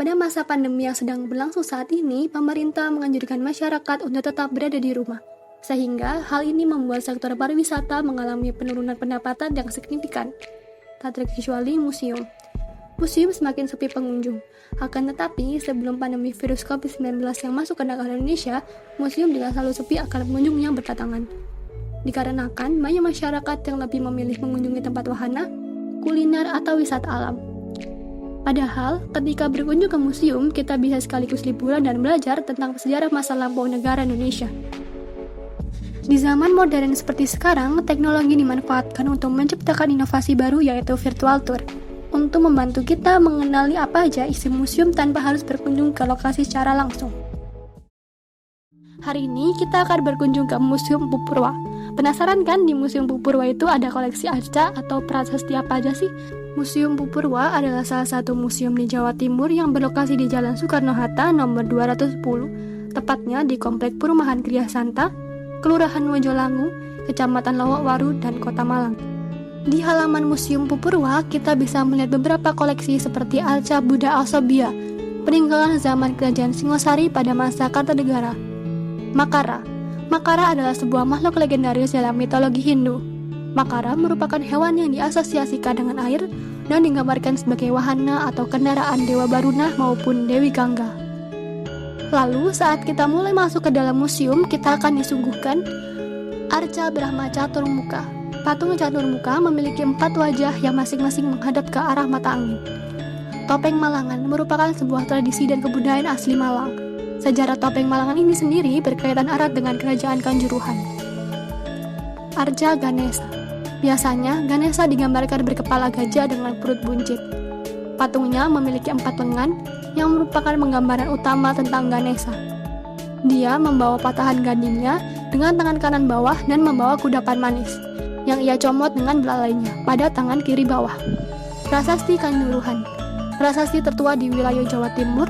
Pada masa pandemi yang sedang berlangsung saat ini, pemerintah menganjurkan masyarakat untuk tetap berada di rumah. Sehingga hal ini membuat sektor pariwisata mengalami penurunan pendapatan yang signifikan. Tak terkecuali museum. Museum semakin sepi pengunjung. Akan tetapi, sebelum pandemi virus COVID-19 yang masuk ke negara Indonesia, museum juga selalu sepi akan pengunjung yang berdatangan. Dikarenakan banyak masyarakat yang lebih memilih mengunjungi tempat wahana, kuliner, atau wisata alam. Padahal, ketika berkunjung ke museum, kita bisa sekaligus liburan dan belajar tentang sejarah masa lampau negara Indonesia. Di zaman modern seperti sekarang, teknologi dimanfaatkan untuk menciptakan inovasi baru yaitu virtual tour, untuk membantu kita mengenali apa aja isi museum tanpa harus berkunjung ke lokasi secara langsung. Hari ini kita akan berkunjung ke Museum Pupurwa. Penasaran kan di Museum Pupurwa itu ada koleksi arca atau prasasti apa aja sih? Museum Pupurwa adalah salah satu museum di Jawa Timur yang berlokasi di Jalan Soekarno-Hatta nomor 210, tepatnya di Komplek Perumahan Kriya Santa, Kelurahan Wojolangu, Kecamatan Lowokwaru, dan Kota Malang. Di halaman Museum Pupurwa, kita bisa melihat beberapa koleksi seperti arca Buddha Asobia, peninggalan zaman Kerajaan Singosari pada masa Kartanegara. Makara adalah sebuah makhluk legendaris dalam mitologi Hindu. Makara merupakan hewan yang diasosiasikan dengan air dan digambarkan sebagai wahana atau kendaraan Dewa Baruna maupun Dewi Gangga. Lalu saat kita mulai masuk ke dalam museum, kita akan disuguhkan arca Brahma Caturmuka. Patung Caturmuka memiliki 4 wajah yang masing-masing menghadap ke arah mata angin. Topeng Malangan merupakan sebuah tradisi dan kebudayaan asli Malang. Sejarah topeng Malangan ini sendiri berkaitan erat dengan kerajaan Kanjuruhan. Arca Ganesha. Biasanya, Ganesha digambarkan berkepala gajah dengan perut buncit. Patungnya memiliki 4 lengan yang merupakan penggambaran utama tentang Ganesha. Dia membawa patahan gadingnya dengan tangan kanan bawah dan membawa kudapan manis yang ia comot dengan belalainya pada tangan kiri bawah. Prasasti Kanjuruhan. Prasasti tertua di wilayah Jawa Timur.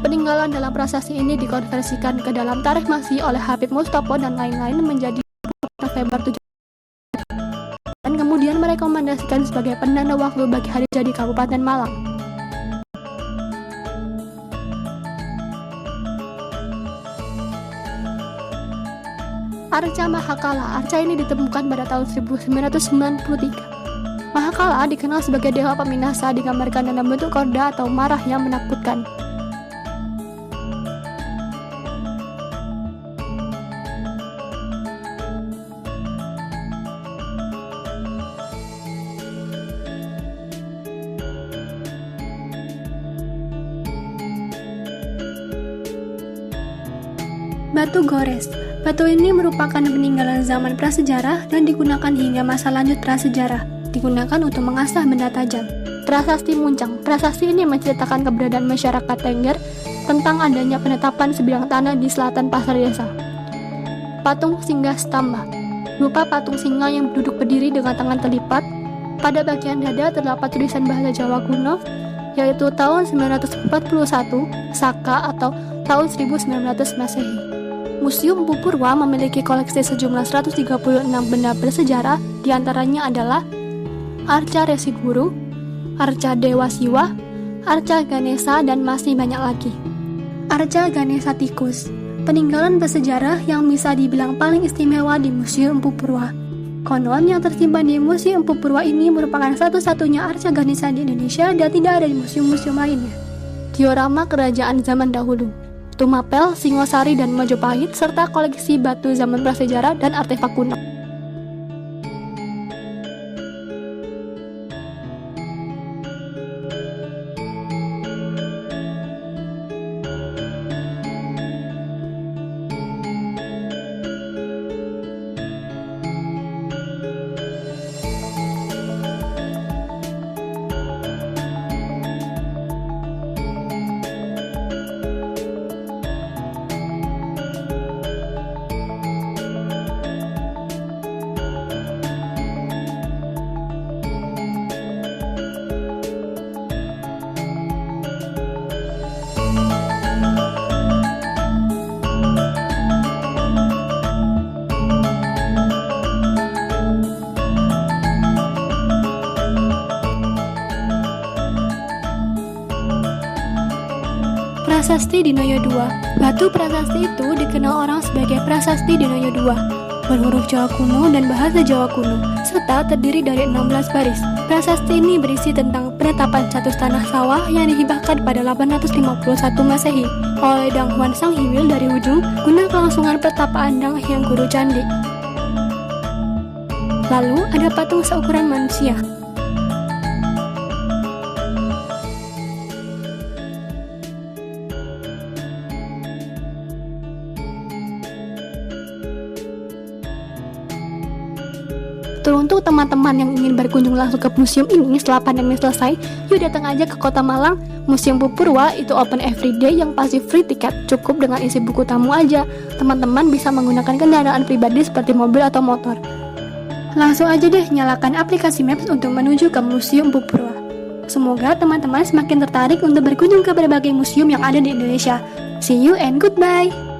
Peninggalan dalam prasasti ini dikonversikan ke dalam Tarikh Masih oleh Habib Mustopo dan lain-lain menjadi November 7 dan kemudian merekomendasikan sebagai penanda waktu bagi hari jadi Kabupaten Malang. Arca Mahakala. Arca ini ditemukan pada tahun 1993. Mahakala dikenal sebagai dewa peminasa, digambarkan dalam bentuk korda atau marah yang menakutkan. Batu Gores. Batu ini merupakan peninggalan zaman prasejarah dan digunakan hingga masa lanjut prasejarah. Digunakan untuk mengasah benda tajam. Prasasti Muncang. Prasasti ini menceritakan keberadaan masyarakat Tengger tentang adanya penetapan sebidang tanah di selatan Pasar Desa. Patung Singgah Stamba. Berupa patung singa yang duduk berdiri dengan tangan terlipat. Pada bagian dada terdapat tulisan bahasa Jawa kuno, yaitu tahun 941 Saka atau tahun 1900 Masehi. Museum Pupurwa memiliki koleksi sejumlah 136 benda bersejarah, diantaranya adalah arca Resi Guru, arca Dewa Siwa, arca Ganesha, dan masih banyak lagi. Arca Ganesha Tikus, peninggalan bersejarah yang bisa dibilang paling istimewa di Museum Pupurwa. Konon yang tersimpan di Museum Pupurwa ini merupakan satu-satunya arca Ganesha di Indonesia dan tidak ada di museum-museum lainnya. Diorama kerajaan zaman dahulu, Tumapel, Singosari, dan Majapahit, serta koleksi batu zaman prasejarah dan artefak kuno. Prasasti Dinoyo II. Batu prasasti itu dikenal orang sebagai Prasasti Dinoyo II, berhuruf Jawa kuno dan bahasa Jawa kuno, serta terdiri dari 16 baris. Prasasti ini berisi tentang penetapan status tanah sawah yang dihibahkan pada 851 Masehi oleh Dang Huan Sang Hiwil dari Ujung guna kelangsungan pertapaan Dang Hyang Guru Candi. Lalu ada patung seukuran manusia. Teruntuk teman-teman yang ingin berkunjung langsung ke museum ini setelah pandemi selesai, yuk datang aja ke Kota Malang. Museum Pupurwa itu open everyday yang pasti free tiket, cukup dengan isi buku tamu aja. Teman-teman bisa menggunakan kendaraan pribadi seperti mobil atau motor. Langsung aja deh nyalakan aplikasi Maps untuk menuju ke Museum Pupurwa. Semoga teman-teman semakin tertarik untuk berkunjung ke berbagai museum yang ada di Indonesia. See you and goodbye!